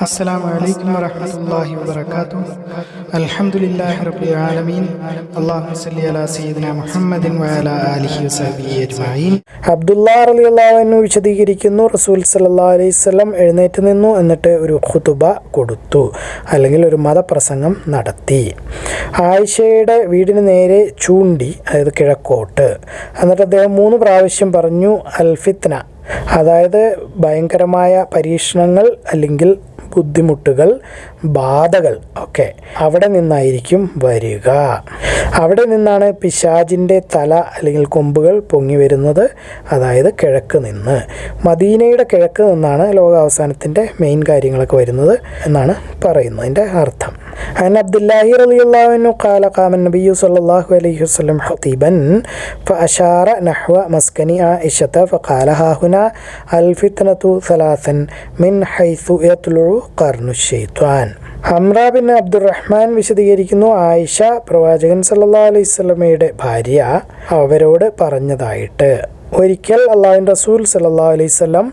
അസ്സലാമു അലൈക്കും വറഹ്മത്തുള്ളാഹി വബറകാതുഹു. അൽഹംദുലില്ലാഹി റബ്ബിൽ ആലമീൻ. അല്ലാഹുമ്മ സ്വല്ലി അലാ സയ്യിദിനാ മുഹമ്മദിൻ വഅലാ ആലിഹി വസഹ്ബിഹി അജ്മഈൻ. അബ്ദുല്ലാഹ് റളിയല്ലാഹു അൻഹു വിശദീകരിക്കുന്നു, റസൂൽ സല്ലല്ലാഹു അലൈഹി വസല്ലം എഴുന്നേറ്റ് നിന്നു, എന്നിട്ട് ഒരു ഖുതുബ കൊടുത്തു, അല്ലെങ്കിൽ ഒരു മതപ്രസംഗം നടത്തി. ആയിഷയുടെ വീടിന് നേരെ ചൂണ്ടി, അതായത് കിഴക്കോട്ട്. എന്നിട്ട് അദ്ദേഹം 3 പ്രാവശ്യം പറഞ്ഞു അൽ ഫിത്ന, അതായത് ഭയങ്കരമായ പരീക്ഷണങ്ങൾ അല്ലെങ്കിൽ ബുദ്ധിമുട്ടുകൾ, ബാധകൾ ഒക്കെ അവിടെ നിന്നായിരിക്കും വരിക. അവിടെ നിന്നാണ് പിശാചിൻ്റെ തല അല്ലെങ്കിൽ കൊമ്പുകൾ പൊങ്ങി വരുന്നത്, അതായത് കിഴക്ക് നിന്ന്. മദീനയുടെ കിഴക്ക് നിന്നാണ് ലോകാവസാനത്തിൻ്റെ മെയിൻ കാര്യങ്ങളൊക്കെ വരുന്നത് എന്നാണ് പറയുന്നതിൻ്റെ അർത്ഥം. عن عبد الله رضي الله عنه قال قام النبي صلى الله عليه وسلم خطيبا فأشار نحو مسكن عائشة فقال ها هنا الفتنة ثلاثا من حيث يطلع قرن الشيطان. അമ്ര ബിൻ അബ്ദുറഹ്മാൻ വിശദീകരിക്കുന്നു, ആയിഷ പ്രവാചകൻ സല്ലല്ലാഹു അലൈഹി വസല്ലമയുടെ ഭാര്യ അവരോട് പറഞ്ഞതായിട്ട്. ഒരിക്കൽ അള്ളാഹുവിൻ്റെ റസൂൽ സല്ലല്ലാഹു അലൈഹി വസല്ലം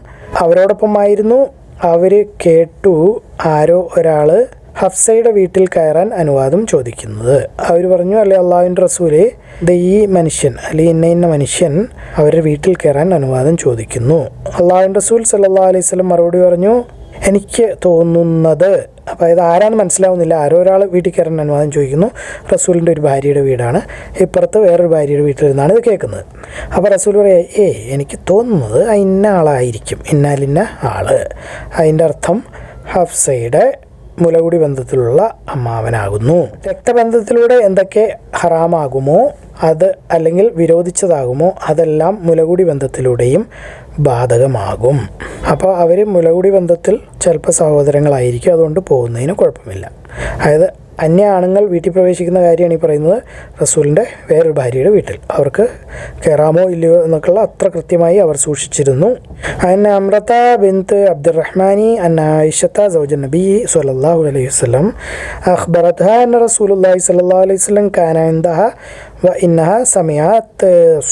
അവരോടൊപ്പമായിരുന്നു. അവർ കേട്ടു ആരോ ഒരാൾ ഹഫ്സയുടെ വീട്ടിൽ കയറാൻ അനുവാദം ചോദിക്കുന്നത്. അവർ പറഞ്ഞു, അല്ലെ അള്ളാഹുവിൻ്റെ റസൂലെ, ഈ മനുഷ്യൻ അല്ലെങ്കിൽ ഇന്ന മനുഷ്യൻ അവരുടെ വീട്ടിൽ കയറാൻ അനുവാദം ചോദിക്കുന്നു. അള്ളാഹുവിൻ്റെ റസൂൽ സല്ലല്ലാഹു അലൈഹി വസല്ലം മറുപടി പറഞ്ഞു, എനിക്ക് തോന്നുന്നത്, അപ്പോൾ ഇത് ആരാന്ന് മനസ്സിലാവുന്നില്ല, ആരോ ഒരാൾ വീട്ടിൽ കയറാൻ അനുവാദം ചോദിക്കുന്നു. റസൂലിൻ്റെ ഒരു ഭാര്യയുടെ വീടാണ്, ഇപ്പുറത്ത് വേറൊരു ഭാര്യയുടെ വീട്ടിൽ നിന്നാണ് ഇത് കേൾക്കുന്നത്. അപ്പോൾ റസൂൽ പറയുക, എനിക്ക് തോന്നുന്നത് ഇന്ന ആളായിരിക്കും, ഇന്നാലിന്ന ആള്. അതിൻ്റെ അർത്ഥം ഹഫ്സയുടെ മുലകുടി ബന്ധത്തിലുള്ള അമ്മാവനാകുന്നു. രക്തബന്ധത്തിലൂടെ എന്തൊക്കെ ഹറാമാകുമോ അത്, അല്ലെങ്കിൽ വിരോധിച്ചതാകുമോ അതെല്ലാം മുലകുടി ബന്ധത്തിലൂടെയും ബാധകമാകും. അപ്പോൾ അവർ മുലകുടി ബന്ധത്തിൽ ചിലപ്പോൾ സഹോദരങ്ങളായിരിക്കും, അതുകൊണ്ട് പോകുന്നതിന് കുഴപ്പമില്ല. അതായത് അന്യ ആണുങ്ങൾ വീട്ടിൽ പ്രവേശിക്കുന്ന കാര്യമാണ് ഈ പറയുന്നത്. റസൂലിൻ്റെ വേറൊരു ഭാര്യയുടെ വീട്ടിൽ അവർക്ക് കയറാമോ ഇല്ലയോ എന്നൊക്കെയുള്ള അത്ര കൃത്യമായി അവർ സൂക്ഷിച്ചിരുന്നു. അൻ അമ്രത ബിൻത് അബ്ദുറഹ്മാനി അൻ ആയിഷത സൗജ നബി സ്വല്ലല്ലാഹു അലൈഹി വസല്ലം അഖ്ബറത്ഹാ അന്ന റസൂലുള്ളാഹി സ്വല്ലല്ലാഹു അലൈഹി വസല്ലം കാന ഇൻദഹാ وإنها سمعت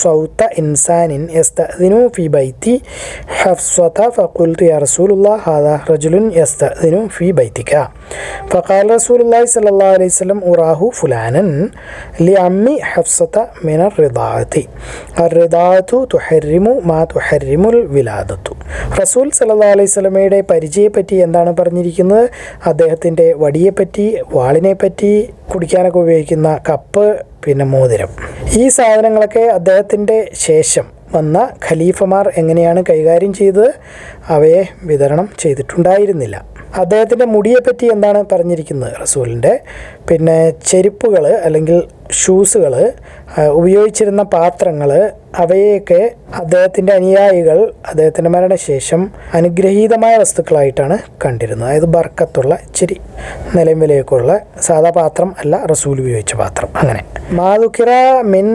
صوت إنسان يستأذن في بيتي حفصة فقلت يا رسول الله هذا رجل يستأذن في بيتك فقال رسول الله صلى الله عليه وسلم أراه فلانا لعم حفصة من الرضاعة تحرم ما تحرم الولادة. റസൂൽ സല്ലല്ലാഹു അലൈഹി വസല്ലമയുടെ പരിചയപ്പറ്റി എന്താണ് പറഞ്ഞിരിക്കുന്നത്? അദ്ദേഹത്തിൻ്റെ വടിയെപ്പറ്റി, വാളിനെപ്പറ്റി, കുടിക്കാനൊക്കെ ഉപയോഗിക്കുന്ന കപ്പ്, പിന്നെ മോതിരം, ഈ സാധനങ്ങളൊക്കെ അദ്ദേഹത്തിൻ്റെ ശേഷം വന്ന ഖലീഫമാർ എങ്ങനെയാണ് കൈകാര്യം ചെയ്തത്? അവയെ വിതരണം ചെയ്തിട്ടുണ്ടായിരുന്നില്ല. അദ്ദേഹത്തിൻ്റെ മുടിയെപ്പറ്റി എന്താണ് പറഞ്ഞിരിക്കുന്നത്? റസൂലിൻ്റെ പിന്നെ ചെരുപ്പുകൾ അല്ലെങ്കിൽ ഷൂസുകൾ, ഉപയോഗിച്ചിരുന്ന പാത്രങ്ങൾ, അവയൊക്കെ അദ്ദേഹത്തിൻ്റെ അനുയായികൾ അദ്ദേഹത്തിൻ്റെ മരണശേഷം അനുഗ്രഹീതമായ വസ്തുക്കളായിട്ടാണ് കണ്ടിരുന്നത്. അതായത് ബർക്കത്തുള്ള, ഇച്ചിരി നിലയും വിലയൊക്കെ ഉള്ള സാധാ പാത്രം അല്ല, റസൂൽ ഉപയോഗിച്ച പാത്രം. അങ്ങനെ മാദുക്കിറ മിൻ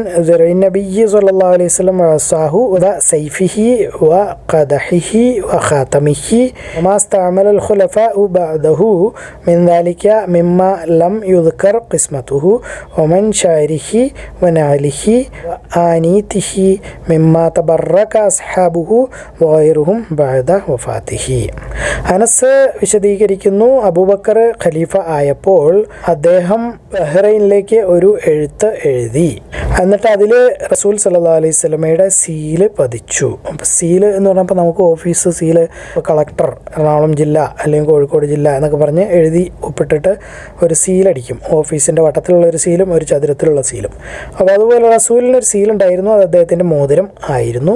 നബിയ്യി സ്വല്ലല്ലാഹു അലൈഹി വസല്ലം വസാഹു വ സൈഫിഹി വ ഖദഹിഹി വ ഖാതമിഹി വമാ ഇസ്തഅമല അൽ ഖുലഫാഉ ബഅദഹു മിൻ ദാലിക മിമ്മ ലം യുദ്കർ ഖിസ്മതുഹു വമൻ ഷാരിഹി വ നാലിഹി വ ആനീതിഹി മിമ്മ തബറക അസ്ഹാബുഹു വഗൈറുഹും ബഅദ വഫാതിഹി. അനസ് വിശദീകരിക്കുന്നു, അബൂബക്കർ ഖലീഫ ആയപ്പോൾ അദ്ദേഹം ബഹ്റൈനിലേക്ക് ഒരു എഴുത്ത് എഴുതി. എന്നിട്ട് അതിൽ റസൂൽ സല്ലല്ലാഹു അലൈഹി വസല്ലമയുടെ സീല് പതിച്ചു. അപ്പോൾ സീല് എന്ന് പറഞ്ഞപ്പോൾ നമുക്ക് ഓഫീസ് സീല്, കളക്ടർ എറണാകുളം ജില്ല അല്ലെങ്കിൽ കോഴിക്കോട് ജില്ല എന്നൊക്കെ പറഞ്ഞ് എഴുതി ഒപ്പിട്ടിട്ട് ഒരു സീലടിക്കും. ഓഫീസിൻ്റെ വട്ടത്തിലുള്ള ഒരു സീലും ഒരു ചതുരത്തിലുള്ള സീലും. അപ്പോൾ അതുപോലെ റസൂലിനൊരു സീലുണ്ടായിരുന്നു, അത് അദ്ദേഹത്തിൻ്റെ മോതിരം ആയിരുന്നു.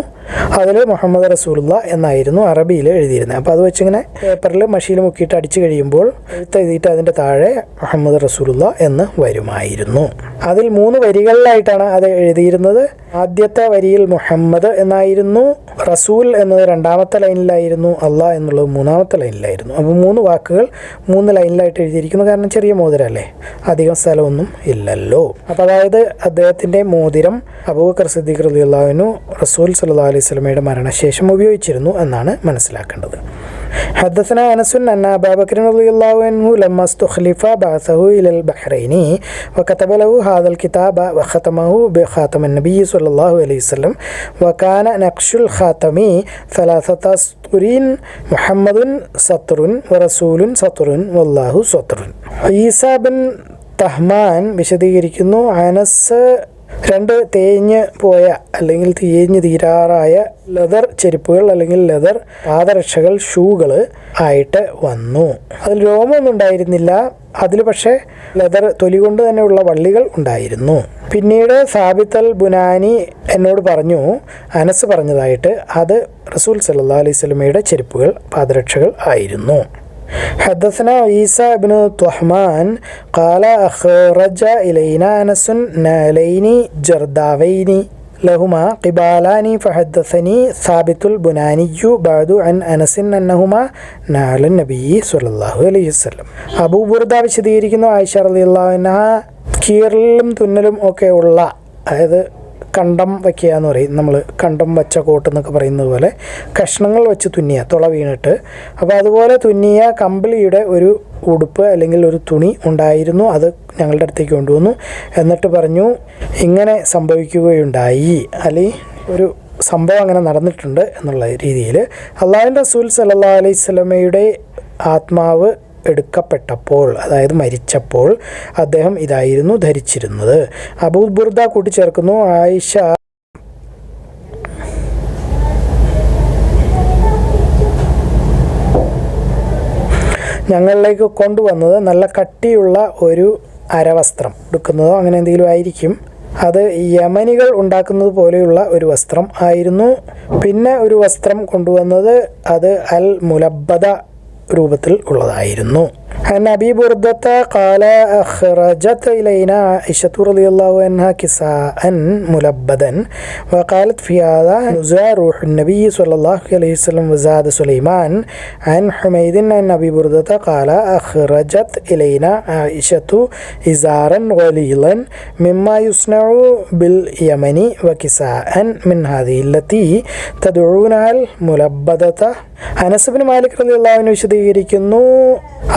അതിൽ മുഹമ്മദ് റസൂലുള്ള എന്നായിരുന്നു അറബിയിൽ എഴുതിയിരുന്നത്. അപ്പോൾ അത് വെച്ചിങ്ങനെ പേപ്പറിൽ മഷിയിൽ മുക്കിയിട്ട് അടിച്ചു കഴിയുമ്പോൾ എഴുത്തെഴുതിയിട്ട് അതിൻ്റെ താഴെ മുഹമ്മദ് റസൂലുള്ള എന്ന് വരുമായിരുന്നു. അതിൽ 3 വരികളിലായിട്ടാണ് അത് എഴുതിയിരുന്നത്. ആദ്യത്തെ വരിയിൽ മുഹമ്മദ് എന്നായിരുന്നു, റസൂൽ എന്നത് 2ാമത്തെ ലൈനിലായിരുന്നു, അള്ളാഹ് എന്നുള്ളത് 3ാമത്തെ ലൈനിലായിരുന്നു. അപ്പോൾ 3 വാക്കുകൾ 3 ലൈനിലായിട്ട് എഴുതിയിരിക്കുന്നു. കാരണം ചെറിയ മോതിരമല്ലേ, അധികം സ്ഥലമൊന്നും ഇല്ലല്ലോ. അപ്പോൾ അതായത് അദ്ദേഹത്തിൻ്റെ മോതിരം അബൂബക്കർ സിദ്ദീഖ് റളിയല്ലാഹു അൻഹു റസൂൽ സല്ലല്ലാഹു അലൈഹി അലൈഹി വസല്ലമയുടെ മരണശേഷം ഉപയോഗിച്ചിരുന്നു എന്നാണ് മനസ്സിലാക്കേണ്ടത്. حدثنا أنس أن أبا بكر رضي الله عنه لما استخلف بعثه إلى البحرين وكتب له هذا الكتاب وختمه بخاتم النبي صلى الله عليه وسلم وكان نقش الخاتم 3 أسطر محمد سطر ورسول سطر والله سطر. ഈസാ ബിൻ തഹ്മാൻ വിശദീകരിക്കുന്നു, അനസ് 2 തേഞ്ഞ് പോയ അല്ലെങ്കിൽ തേഞ്ഞ് തീരാറായ ലെതർ ചെരുപ്പുകൾ അല്ലെങ്കിൽ ലെതർ പാദരക്ഷകൾ ഷൂകൾ ആയിട്ട് വന്നു. അതിൽ രോമമൊന്നും ഉണ്ടായിരുന്നില്ല, അതിൽ പക്ഷേ ലെതർ തൊലി കൊണ്ട് തന്നെയുള്ള വള്ളികൾ ഉണ്ടായിരുന്നു. പിന്നീട് സാബിത്ത് അൽ ബുനാനി എന്നോട് പറഞ്ഞു, അനസ് പറഞ്ഞതായിട്ട് അത് റസൂൽ സല്ലല്ലാഹു അലൈഹി വസല്ലമയുടെ ചെരുപ്പുകൾ പാദരക്ഷകൾ ആയിരുന്നു. حدثنا عيسى بن طهمان قال أخرج إلينا أنس نالين جرداوين لهما قبالان فحدثني ثابت البناني بعد عن أنس أنهما نال النبي صلى الله عليه وسلم. അബൂ ബുർദ വിശദീകരിക്കുന്നു, ആയിഷ റളിയല്ലാഹു അൻഹ കീറലും തുന്നലും ഒക്കെ ഉള്ള, അതായത് കണ്ടം വയ്ക്കുക എന്ന് പറയും, നമ്മൾ കണ്ടം വച്ച കോട്ട് എന്നൊക്കെ പറയുന്നത് പോലെ കഷ്ണങ്ങൾ വെച്ച് തുന്നിയ, തുള വീണിട്ട്, അപ്പോൾ അതുപോലെ തുന്നിയ കമ്പിളിയുടെ ഒരു ഉടുപ്പ് അല്ലെങ്കിൽ ഒരു തുണി ഉണ്ടായിരുന്നു. അത് ഞങ്ങളുടെ അടുത്തേക്ക് കൊണ്ടുവന്നു. എന്നിട്ട് പറഞ്ഞു, ഇങ്ങനെ സംഭവിക്കുകയുണ്ടായി, അല്ലെങ്കിൽ ഒരു സംഭവം അങ്ങനെ നടന്നിട്ടുണ്ട് എന്നുള്ള രീതിയിൽ. അള്ളാഹുവിൻ്റെ റസൂൽ സല്ലല്ലാഹു അലൈഹി വസല്ലമയുടെ ആത്മാവ് എടുക്കപ്പെട്ടപ്പോൾ, അതായത് മരിച്ചപ്പോൾ അദ്ദേഹം ഇതായിരുന്നു ധരിച്ചിരുന്നത്. അബൂ ബുർദ കൂട്ടിച്ചേർക്കുന്നു, ആയിഷ ഞങ്ങളിലേക്ക് കൊണ്ടുവന്നത് നല്ല കട്ടിയുള്ള ഒരു അരവസ്ത്രം, എടുക്കുന്നതോ അങ്ങനെ എന്തെങ്കിലും ആയിരിക്കും, അത് യമനികൾ ഉണ്ടാക്കുന്നത് പോലെയുള്ള ഒരു വസ്ത്രം ആയിരുന്നു. പിന്നെ ഒരു വസ്ത്രം കൊണ്ടുവന്നത് അത് അൽ മുലബ്ബദ രൂപത്തിൽ ഉള്ളതായിരുന്നു. عن أبي بردة قال أخرجت إلينا عائشة رضي الله عنها كساء ملبدا وقالت في هذا نزع روح النبي صلى الله عليه وسلم وزاد سليمان. عن حميد عن أبي بردة قال أخرجت إلينا عائشة إزارا غليظا مما يصنع باليمن وكساء من هذه التي تدعونها الملبدة. അനസ് ബിൻ മാലിക് റളിയല്ലാഹു അൻഹു വിശദീകരിക്കുന്നു,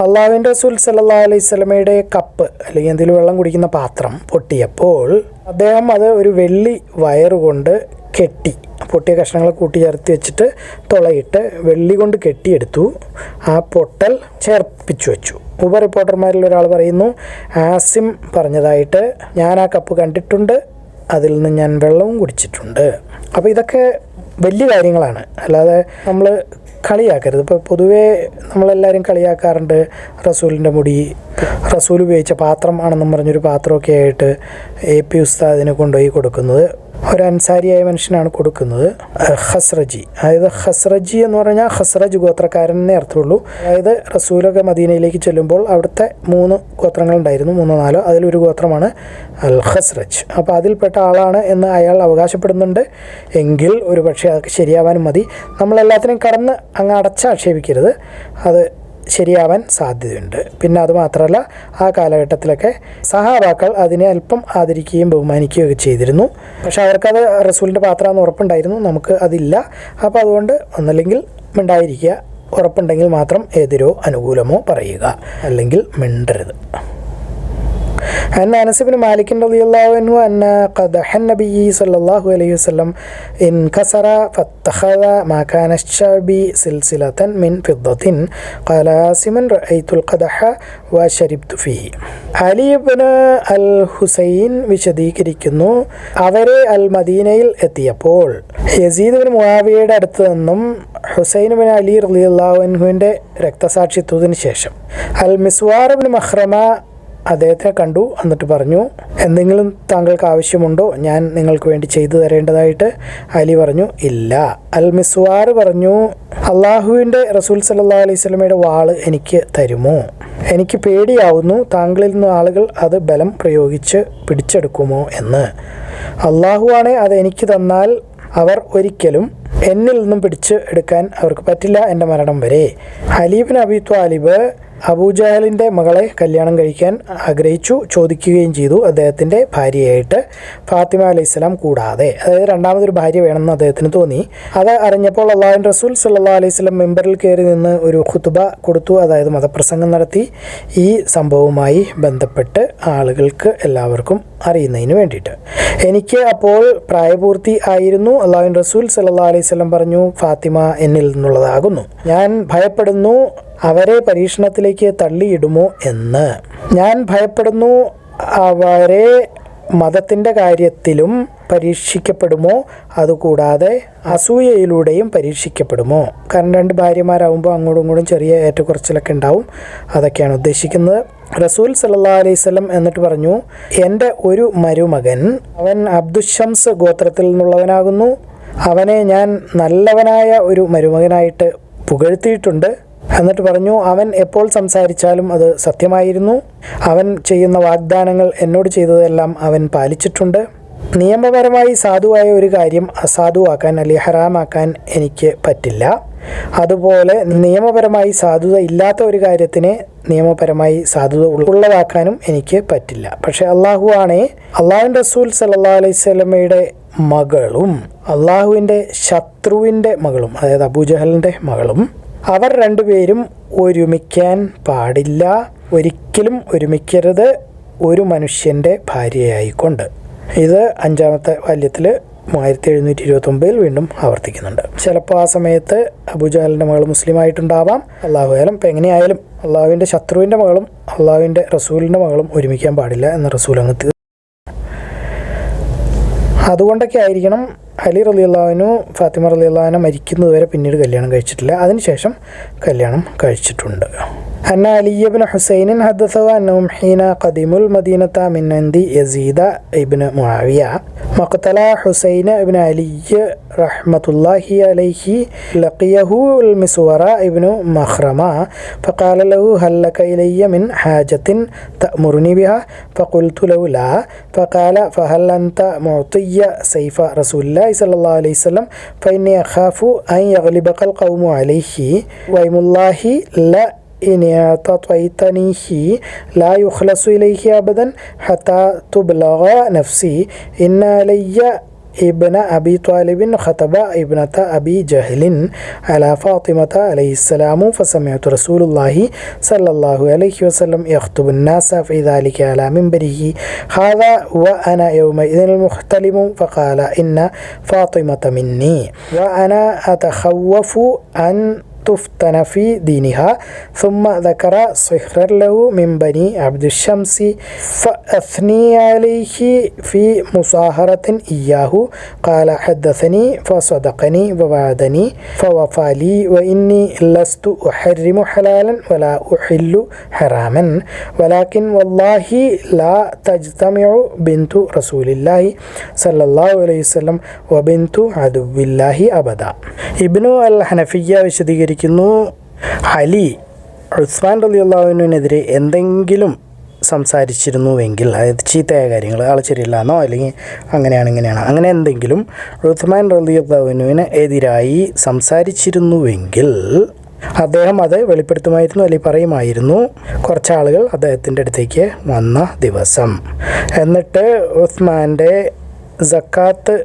അള്ളാഹുവിൻ്റെ റസൂൽ സല്ലല്ലാഹു അലൈഹി വസല്ലമയുടെ കപ്പ് അല്ലെങ്കിൽ എന്തെങ്കിലും വെള്ളം കുടിക്കുന്ന പാത്രം പൊട്ടിയപ്പോൾ അദ്ദേഹം അത് ഒരു വെള്ളി വയറുകൊണ്ട് കെട്ടി, പൊട്ടിയ കഷ്ണങ്ങൾ കൂട്ടിച്ചേർത്ത് വെച്ചിട്ട് തുളയിട്ട് വെള്ളി കൊണ്ട് കെട്ടിയെടുത്തു. ആ പൊട്ടൽ ചേർപ്പിച്ചു വെച്ചു. ഉപ റിപ്പോർട്ടർമാരിൽ ഒരാൾ പറയുന്നു, ആസിം പറഞ്ഞതായിട്ട് ഞാൻ ആ കപ്പ് കണ്ടിട്ടുണ്ട്, അതിൽ നിന്ന് ഞാൻ വെള്ളവും കുടിച്ചിട്ടുണ്ട്. അപ്പോൾ ഇതൊക്കെ വലിയ കാര്യങ്ങളാണ്, അല്ലാതെ നമ്മൾ കളിയാക്കരുത്. ഇപ്പോൾ പൊതുവേ നമ്മളെല്ലാവരും കളിയാക്കാറുണ്ട്, റസൂലിൻ്റെ മുടി റസൂൽ ഉപയോഗിച്ച പാത്രം ആണെന്നും പറഞ്ഞൊരു പാത്രമൊക്കെ ആയിട്ട് AP ഉസ്താദിന് കൊണ്ടുപോയി കൊടുക്കുന്നത്. ഒരു അൻസാരിയായ മനുഷ്യനാണ് കൊടുക്കുന്നത്, ഖസ്റജി. അതായത് ഖസ്റജി എന്ന് പറഞ്ഞാൽ ഖസ്റജ് ഗോത്രക്കാരനെ അർത്ഥമുള്ളൂ. അതായത് റസൂലൊക്കെ മദീനയിലേക്ക് ചെല്ലുമ്പോൾ അവിടുത്തെ 3 ഗോത്രങ്ങളുണ്ടായിരുന്നു, 3-4, അതിലൊരു ഗോത്രമാണ് അൽ ഖസ്റജ്. അപ്പോൾ അതിൽപ്പെട്ട ആളാണ് എന്ന് അയാൾ അവകാശപ്പെടുന്നുണ്ട്. എങ്കിൽ ഒരു പക്ഷേ അതൊക്കെ ശരിയാവാനും മതി. നമ്മളെല്ലാത്തിനെയും കടന്ന് അങ്ങ് അടച്ചാക്ഷേപിക്കരുത്, അത് ശരിയാവാൻ സാധ്യതയുണ്ട്. പിന്നെ അതുമാത്രമല്ല, ആ കാലഘട്ടത്തിലൊക്കെ സഹാബാക്കൾ അതിനെ അല്പം ആദരിക്കുകയും ബഹുമാനിക്കുകയൊക്കെ ചെയ്തിരുന്നു. പക്ഷെ അവർക്കത് റസൂലിൻ്റെ പാത്രമെന്ന് ഉറപ്പുണ്ടായിരുന്നു, നമുക്ക് അതില്ല. അപ്പോൾ അതുകൊണ്ട് ഒന്നല്ലെങ്കിൽ മിണ്ടായിരിക്കുക, ഉറപ്പുണ്ടെങ്കിൽ മാത്രം എതിരോ അനുകൂലമോ പറയുക, അല്ലെങ്കിൽ മിണ്ടരുത്. عن أنس بن مالك رضي الله عنه أن قدح النبي صلى الله عليه وسلم انكسر فاتخذ ما كان الشعب سلسلة من فضة. قال عاصم رأيت القدح وشربت فيه. അലി ഇബ്നു അൽ ഹുസൈൻ വിശദീകരിക്കുന്നു, അവരെ അൽ മദീനയിൽ എത്തിയപ്പോൾ യസീദ് ബിൻ മുആവിയയുടെ അടുത്ത് നിന്നും ഹുസൈൻ ബിൻ അലി റളിയല്ലാഹു അൻഹുവിൻ്റെ രക്തസാക്ഷിത്വത്തിന് ശേഷം അൽ മിസ്വാർ ബിൻ മഖ്റമ അദ്ദേഹത്തെ കണ്ടു. എന്നിട്ട് പറഞ്ഞു, എന്തെങ്കിലും താങ്കൾക്ക് ആവശ്യമുണ്ടോ, ഞാൻ നിങ്ങൾക്ക് വേണ്ടി ചെയ്തു തരേണ്ടതായിട്ട്? അലി പറഞ്ഞു, ഇല്ല. അൽ മിസ്വാർ പറഞ്ഞു, അള്ളാഹുവിൻ്റെ റസൂൽ സല്ലല്ലാഹു അലൈഹി വസല്ലമയുടെ വാള് എനിക്ക് തരുമോ? എനിക്ക് പേടിയാവുന്നു, താങ്കളിൽ നിന്ന് ആളുകൾ അത് ബലം പ്രയോഗിച്ച് പിടിച്ചെടുക്കുമോ എന്ന്. അള്ളാഹുവാണെ അത് എനിക്ക് തന്നാൽ അവർ ഒരിക്കലും എന്നിൽ നിന്നും പിടിച്ച് എടുക്കാൻ അവർക്ക് പറ്റില്ല, എൻ്റെ മരണം വരെ. അലി ഇബ്നു അബി ത്വാലിബ് അബൂജഹലിൻ്റെ മകളെ കല്യാണം കഴിക്കാൻ ആഗ്രഹിച്ചു, ചോദിക്കുകയും ചെയ്തു. അദ്ദേഹത്തിൻ്റെ ഭാര്യയായിട്ട് ഫാത്തിമ അലൈഹിസ്സലാം കൂടാതെ, അതായത് രണ്ടാമതൊരു ഭാര്യ വേണമെന്ന് അദ്ദേഹത്തിന് തോന്നി. അത് അറിഞ്ഞപ്പോൾ അള്ളാഹുവിൻ്റെ റസൂൽ സല്ലല്ലാഹു അലൈഹി വസല്ലം മിമ്പറിൽ കയറി നിന്ന് ഒരു ഖുതുബ കൊടുത്തു, അതായത് മതപ്രസംഗം നടത്തി. ഈ സംഭവവുമായി ബന്ധപ്പെട്ട് ആളുകൾക്ക് എല്ലാവർക്കും അറിയുന്നതിന് വേണ്ടിയിട്ട്. എനിക്ക് അപ്പോൾ പ്രായപൂർത്തി ആയിരുന്നു. അള്ളാഹുവിൻ്റെ റസൂൽ സല്ലല്ലാഹു അലൈഹി വസല്ലം പറഞ്ഞു, ഫാത്തിമ എന്നിൽ നിന്നുള്ളതാകുന്നു. ഞാൻ ഭയപ്പെടുന്നു അവരെ പരീക്ഷണത്തിലേക്ക് തള്ളിയിടുമോ എന്ന്. ഞാൻ ഭയപ്പെടുന്നു അവരെ മതത്തിൻ്റെ കാര്യത്തിലും പരീക്ഷിക്കപ്പെടുമോ, അതുകൂടാതെ അസൂയയിലൂടെയും പരീക്ഷിക്കപ്പെടുമോ. കാരണം 2 ഭാര്യമാരാകുമ്പോൾ അങ്ങോട്ടും ഇങ്ങോട്ടും ചെറിയ ഏറ്റക്കുറച്ചിലൊക്കെ ഉണ്ടാവും. അതൊക്കെയാണ് ഉദ്ദേശിക്കുന്നത്. റസൂൽ സല്ലല്ലാഹു അലൈഹി വസല്ലം എന്നിട്ട് പറഞ്ഞു, എൻ്റെ ഒരു മരുമകൻ, അവൻ അബ്ദുശംസ് ഗോത്രത്തിൽ നിന്നുള്ളവനാകുന്നു. അവനെ ഞാൻ നല്ലവനായ ഒരു മരുമകനായിട്ട് പുകഴ്ത്തിയിട്ടുണ്ട്. എന്നിട്ട് പറഞ്ഞു, അവൻ എപ്പോൾ സംസാരിച്ചാലും അത് സത്യമായിരുന്നു. അവൻ ചെയ്യുന്ന വാഗ്ദാനങ്ങൾ എന്നോട് ചെയ്തതെല്ലാം അവൻ പാലിച്ചിട്ടുണ്ട്. നിയമപരമായി സാധുവായ ഒരു കാര്യം അസാധുവാക്കാൻ അല്ലെങ്കിൽ ഹറാമാക്കാൻ എനിക്ക് പറ്റില്ല. അതുപോലെ നിയമപരമായി സാധുത ഇല്ലാത്ത ഒരു കാര്യത്തിനെ നിയമപരമായി സാധുത ഉള്ളതാക്കാനും എനിക്ക് പറ്റില്ല. പക്ഷേ അള്ളാഹു ആണേ, അള്ളാഹുവിൻ്റെ റസൂൽ സല്ലല്ലാഹു അലൈഹി വസല്ലമയുടെ മകളും അള്ളാഹുവിൻ്റെ ശത്രുവിൻ്റെ മകളും, അതായത് അബൂജഹലിൻ്റെ മകളും, അവർ 2 പേരും ഒരുമിക്കാൻ പാടില്ല. ഒരിക്കലും ഒരുമിക്കരുത് ഒരു മനുഷ്യൻ്റെ ഭാര്യയായിക്കൊണ്ട്. ഇത് 5-ാമത്തെ വാല്യത്തിൽ 1729 വീണ്ടും ആവർത്തിക്കുന്നുണ്ട്. ചിലപ്പോൾ ആ സമയത്ത് അബൂജഹലിൻ്റെ മകൾ മുസ്ലിമായിട്ടുണ്ടാവാം, അള്ളാഹു ആയാലും. ഇപ്പം എങ്ങനെയായാലും അള്ളാഹുവിൻ്റെ ശത്രുവിൻ്റെ മകളും അള്ളാഹുവിൻ്റെ റസൂലിൻ്റെ മകളും ഒരുമിക്കാൻ പാടില്ല എന്ന് റസൂൽ അങ്ങ് അതുകൊണ്ടൊക്കെ ആയിരിക്കണം അലി റളിയല്ലാഹു അൻഹു ഫാത്തിമ റളിയല്ലാഹു അൻഹ മരിക്കുന്നതുവരെ പിന്നീട് കല്യാണം കഴിച്ചിട്ടില്ല. അതിനുശേഷം കല്യാണം കഴിച്ചിട്ടുണ്ട്. أن علي بن حسين حدثه أنهم حين قدموا المدينة من عند يزيد بن معاوية مقتل حسين بن علي رحمة الله عليه لقيه المسور بن مخرمة فقال له هل لك إلي من حاجة تأمرني بها فقلت له لا فقال فهل أنت معطي سيف رسول الله صلى الله عليه وسلم فإني أخاف أن يغلبك القوم عليه وأيم الله لا إن أعطيتنيه لا يخلص إليه أبدا حتى تبلغ نفسي إن علي ابن أبي طالب خطب ابنة أبي جهل على فاطمة عليه السلام فسمعت رسول الله صلى الله عليه وسلم يخطب الناس في ذلك على منبره هذا وأنا يومئذ المحتلم فقال إن فاطمة مني وأنا أتخوف أن تفتن في دينها ثم ذكر صهرا له من بني عبد الشمس فأثني عليه في مصاهرة إياه قال حدثني فصدقني ووعدني فوفى لي وإني لست أحرم حلالا ولا أحل حراما ولكن والله لا تجتمع بنت رسول الله صلى الله عليه وسلم وبنت عدو الله أبدا. ابن الحنفية വിശദീകരിക്കുന്നു, അലി ഉസ്മാൻ റളിയല്ലാഹു അൻഹുവിനെതിരെ എന്തെങ്കിലും സംസാരിച്ചിരുന്നുവെങ്കിൽ, അതായത് ചീത്തയായ കാര്യങ്ങൾ, ആൾ ശരിയില്ലാന്നോ അല്ലെങ്കിൽ അങ്ങനെയാണ് ഇങ്ങനെയാണ് അങ്ങനെ എന്തെങ്കിലും ഉസ്മാൻ റളിയല്ലാഹു അൻഹുവിന് എതിരായി സംസാരിച്ചിരുന്നുവെങ്കിൽ അദ്ദേഹം അത് വെളിപ്പെടുത്തുമായിരുന്നു അല്ലെങ്കിൽ പറയുമായിരുന്നു. കുറച്ചാളുകൾ അദ്ദേഹത്തിൻ്റെ അടുത്തേക്ക് വന്ന ദിവസം, എന്നിട്ട് ഉസ്മാൻ്റെ സക്കാത്ത്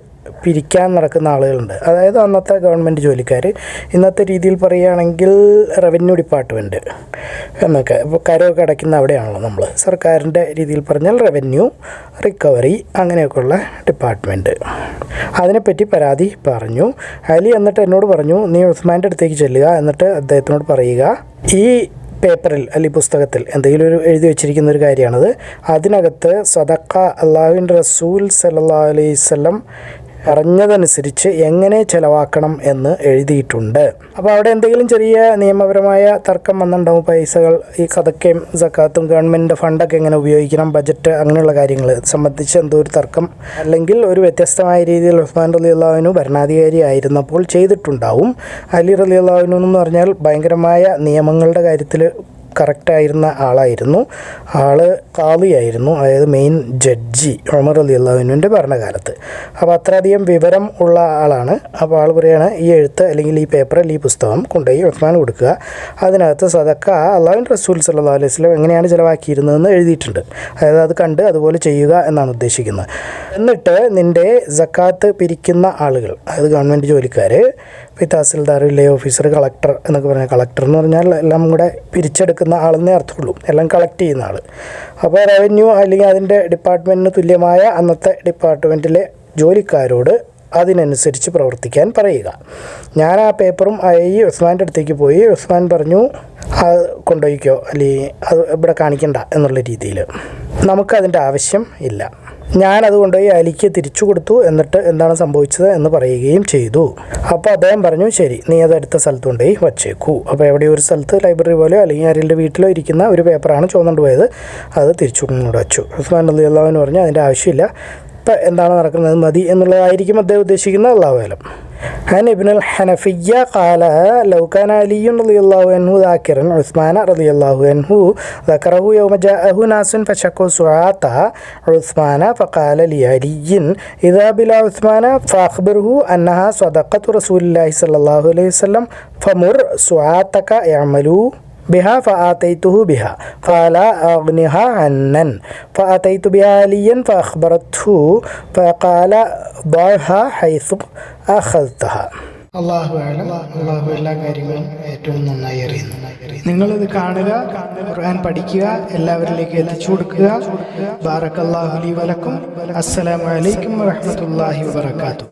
പിരിക്കാൻ നടക്കുന്ന ആളുകളുണ്ട്. അതായത് അന്നത്തെ ഗവൺമെൻറ് ജോലിക്കാർ, ഇന്നത്തെ രീതിയിൽ പറയുകയാണെങ്കിൽ റവന്യൂ ഡിപ്പാർട്ട്മെൻറ്റ് എന്നൊക്കെ. ഇപ്പോൾ കരമൊക്കെ അടയ്ക്കുന്ന അവിടെയാണല്ലോ നമ്മൾ. സർക്കാരിൻ്റെ രീതിയിൽ പറഞ്ഞാൽ റവന്യൂ, റിക്കവറി, അങ്ങനെയൊക്കെയുള്ള ഡിപ്പാർട്ട്മെൻറ്റ്. അതിനെപ്പറ്റി പരാതി പറഞ്ഞു. അലി എന്നിട്ട് എന്നോട് പറഞ്ഞു, നീ ഉസ്മാൻ്റെ അടുത്തേക്ക് ചെല്ലുക, എന്നിട്ട് അദ്ദേഹത്തിനോട് പറയുക, ഈ പേപ്പറിൽ അല്ലെങ്കിൽ പുസ്തകത്തിൽ എന്തെങ്കിലും ഒരു എഴുതി വെച്ചിരിക്കുന്ന ഒരു കാര്യമാണത്, അതിനകത്ത് സദക്ക അള്ളാഹുവിൻ്റെ റസൂൽ സല്ലല്ലാഹു അലൈഹി വസല്ലം പറഞ്ഞതനുസരിച്ച് എങ്ങനെ ചിലവാക്കണം എന്ന് എഴുതിയിട്ടുണ്ട്. അപ്പോൾ അവിടെ എന്തെങ്കിലും ചെറിയ നിയമപരമായ തർക്കം വന്നിട്ടുണ്ടാവും. പൈസകൾ, ഈ സദക്കയും സക്കാത്തും ഗവൺമെൻറ്റിൻ്റെ ഫണ്ടൊക്കെ എങ്ങനെ ഉപയോഗിക്കണം, ബജറ്റ്, അങ്ങനെയുള്ള കാര്യങ്ങൾ സംബന്ധിച്ച് എന്തോ ഒരു തർക്കം, അല്ലെങ്കിൽ ഒരു വ്യത്യസ്തമായ രീതിയിൽ ഉസ്മാൻ റളിയല്ലാഹു അൻഹു ഭരണാധികാരി ആയിരുന്നപ്പോൾ ചെയ്തിട്ടുണ്ടാവും. അലി റളിയല്ലാഹു അൻഹു എന്ന് പറഞ്ഞാൽ ഭയങ്കരമായ നിയമങ്ങളുടെ കാര്യത്തിൽ കറക്റ്റായിരുന്ന ആളായിരുന്നു. ആള് ഖാദിയായിരുന്നു, അതായത് മെയിൻ ജഡ്ജി ഉമർ റളിയല്ലാഹു അൻഹുവിൻ്റെ ഭരണകാലത്ത്. അപ്പോൾ അത്രയധികം വിവരം ഉള്ള ആളാണ്. അപ്പോൾ ആൾ പറയുകയാണ്, ഈ എഴുത്ത് അല്ലെങ്കിൽ ഈ പേപ്പർ അല്ലെങ്കിൽ ഈ പുസ്തകം കൊണ്ടുപോയി ഉസ്മാൻ കൊടുക്കുക. അതിനകത്ത് സദക്ക അള്ളാഹുവിൻ്റെ റസൂൽ സല്ലല്ലാഹു അലൈഹി വസല്ലം എങ്ങനെയാണ് ചിലവാക്കിയിരുന്നതെന്ന് എഴുതിയിട്ടുണ്ട്. അതായത് അത് കണ്ട് അതുപോലെ ചെയ്യുക എന്നാണ് ഉദ്ദേശിക്കുന്നത്. എന്നിട്ട് നിൻ്റെ സക്കാത്ത് പിരിക്കുന്ന ആളുകൾ, അതായത് ഗവൺമെൻറ് ജോലിക്കാർ, ഇപ്പോൾ തഹസിൽദാർ, വില്ലേജ് ഓഫീസർ, കളക്ടർ എന്നൊക്കെ പറഞ്ഞാൽ, കളക്ടർ എന്ന് പറഞ്ഞാൽ എല്ലാം കൂടെ പിരിച്ചെടുക്കുന്ന ആളെന്നേ അർത്ഥമുള്ളൂ, എല്ലാം കളക്ട് ചെയ്യുന്ന ആൾ. അപ്പോൾ റവന്യൂ അല്ലെങ്കിൽ അതിൻ്റെ ഡിപ്പാർട്ട്മെൻറ്റിന് തുല്യമായ അന്നത്തെ ഡിപ്പാർട്ട്മെൻറ്റിലെ ജോലിക്കാരോട് അതിനനുസരിച്ച് പ്രവർത്തിക്കാൻ പറയുക. ഞാൻ ആ പേപ്പറും ഈ ഉസ്മാൻ്റെ അടുത്തേക്ക് പോയി. ഉസ്മാൻ പറഞ്ഞു, അത് കൊണ്ടുപോയിക്കോ, അല്ലെങ്കിൽ അത് ഇവിടെ കാണിക്കണ്ട എന്നുള്ള രീതിയിൽ. നമുക്കതിൻ്റെ ആവശ്യം ഇല്ല. ഞാനത് കൊണ്ടുപോയി അലിക്ക് തിരിച്ചു കൊടുത്തു. എന്നിട്ട് എന്താണ് സംഭവിച്ചത് എന്ന് പറയുകയും ചെയ്തു. അപ്പോൾ അദ്ദേഹം പറഞ്ഞു, ശരി, നീ അത് അടുത്ത സ്ഥലത്ത് കൊണ്ടുപോയി വച്ചേക്കൂ. അപ്പോൾ എവിടെയോ ഒരു സ്ഥലത്ത് ലൈബ്രറി പോലെയോ അല്ലെങ്കിൽ ആരുടെ വീട്ടിലോ ഇരിക്കുന്ന ഒരു പേപ്പറാണ് ചുവന്നുകൊണ്ട് പോയത്. അത് തിരിച്ചു കൊണ്ടുകൊണ്ട് വച്ചു. ഉസ്മാൻ റളിയല്ലാഹു അൻഹു പറഞ്ഞു, അതിൻ്റെ ആവശ്യമില്ല, ഇപ്പം എന്താണ് നടക്കുന്നത് മതി എന്നുള്ളതായിരിക്കും അദ്ദേഹം ഉദ്ദേശിക്കുന്നത്. അല്ലാഹു അലം. عن ابن الحنفية قال لو كان علي رضي الله عنه ذاكرا عثمان رضي الله عنه ذكره يوم جاءه ناس فشكوا سعاة عثمان فقال لعلي إذا بلا عثمان فأخبره أنها صدقة رسول الله صلى الله عليه وسلم فمر سعاتك يعملوا بها فآتيته بها قال أغنها عنا فأتيت بها عليا فأخبرته فقال ضعها حيث أخذتها. അള്ളാഹു അലം. അള്ളാഹു എല്ലാ കാര്യങ്ങളും ഏറ്റവും നന്നായി അറിയുന്നു. നിങ്ങളിത് കാണുക, ഖുർആൻ പഠിക്കുക, എല്ലാവരിലേക്ക് എത്തിച്ചു കൊടുക്കുക. ബാറക്കല്ലാഹു ലി വലക്കും. അസ്സലാമു അലൈക്കും വറഹ്മത്തുള്ളാഹി വബറകാതുഹു.